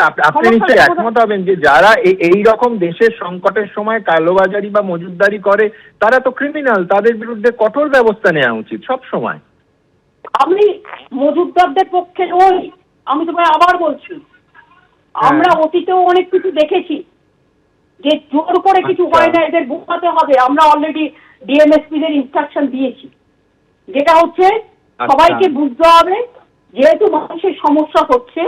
আপনি নিশ্চয়ই একমত হবেন যে যারা এই রকম দেশের সংকটের সময় কালোবাজারি বা মজুতদারি করে তারা তো ক্রিমিনাল, তাদের বিরুদ্ধে কঠোর ব্যবস্থা নেওয়া উচিত সব সময়। আমি মজুতদারদের পক্ষে নই, আমি তোমায় আবার বলছি, আমরা অতীতেও অনেক কিছু দেখেছি যে জোর করে কিছু হয় না, এদের বোঝাতে হবে। আমরা অলরেডি ডিএমএসপি দের ইনস্ট্রাকশন দিয়েছি, যেটা হচ্ছে সবাইকে বুঝতে হবে যেহেতু মানুষের সমস্যা হচ্ছে,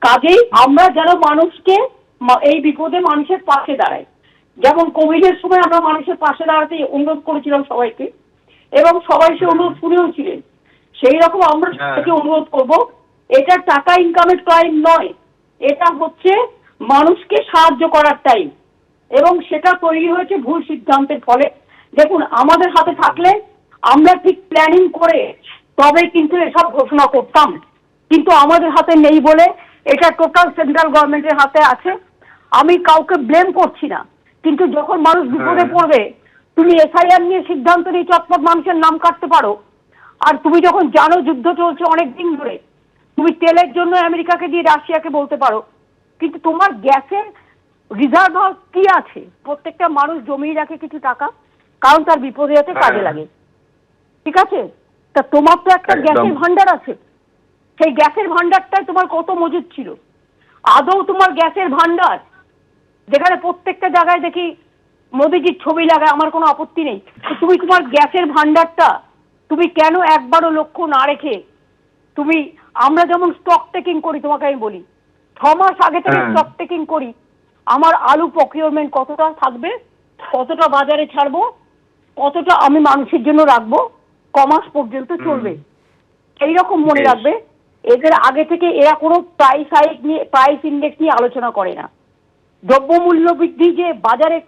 কাজেই আমরা যেন মানুষকে এই বিপদে মানুষের পাশে দাঁড়াই। যেমন কোভিডের সময় আমরা মানুষের পাশে দাঁড়াতে অনুরোধ করেছিলাম সবাইকে, এবং সবাই সে অনুরোধ শুনেও ছিলেন। সেই রকম আমরা সবাইকে অনুরোধ করব, এটা টাকা ইনকামের টাইম নয়, এটা হচ্ছে মানুষকে সাহায্য করার টাইম, এবং সেটা তৈরি হয়েছে ভুল সিদ্ধান্তের ফলে। দেখুন, আমাদের হাতে থাকলে আমরা ঠিক প্ল্যানিং করে তবে কিন্তু এসব ঘোষণা করতাম, কিন্তু আমাদের হাতে নেই বলে এটা টোটাল সেন্ট্রাল গভর্নমেন্টের হাতে আছে। আমি কাউকে ব্লেম করছি না, কিন্তু যখন মানুষ বিপদে পড়বে, তুমি এসআইআর নিয়ে সিদ্ধান্ত নিয়ে চটপট মানুষের নাম কাটতে পারো, আর তুমি যখন জানো যুদ্ধ চলছে অনেক দিন ধরে, তুমি তেলের জন্য আমেরিকাকে দিয়ে রাশিয়াকে বলতে পারো, কিন্তু তোমার গ্যাসের রিজার্ভ কি আছে? প্রত্যেকটা মানুষ জমিয়ে রাখে কিছু টাকা, কারণ তার বিপদে যাতে কাজে লাগে, ঠিক আছে? তা তোমার তো একটা গ্যাসের ভান্ডার আছে, সেই গ্যাসের ভান্ডারটাই তোমার কত মজুদ ছিল? আদৌ তোমার গ্যাসের ভান্ডার, যেখানে প্রত্যেকটা জায়গায় দেখি মোদিজির ছবি লাগায়, আমার কোনো আপত্তি নেই, তুমি তোমার গ্যাসের ভান্ডারটা তুমি কেন একবারও লক্ষ্য না রেখে তুমি, আমরা যেমন স্টক টেকিং করি, তোমাকে আমি বলি 6 মাস আগে থেকে স্টক টেকিং করি, আমার আলু প্রকিউরমেন্ট কতটা থাকবে, কতটা বাজারে ছাড়বো, কতটা আমি মানুষের জন্য রাখবো, কমাস পর্যন্ত চলবে, এইরকম মনে রাখবে। এদের আগে থেকে এরা কোনো প্রাইস হাইক নিয়ে, প্রাইস ইন্ডেক্স নিয়ে আলোচনা করে না। দ্রব্যমূল্য বৃদ্ধি যে বাজারে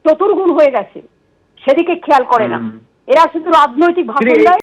চতুর্গুণ হয়ে গেছে সেদিকে খেয়াল করে না, এরা শুধু রাজনৈতিক ভাষণ দেয়।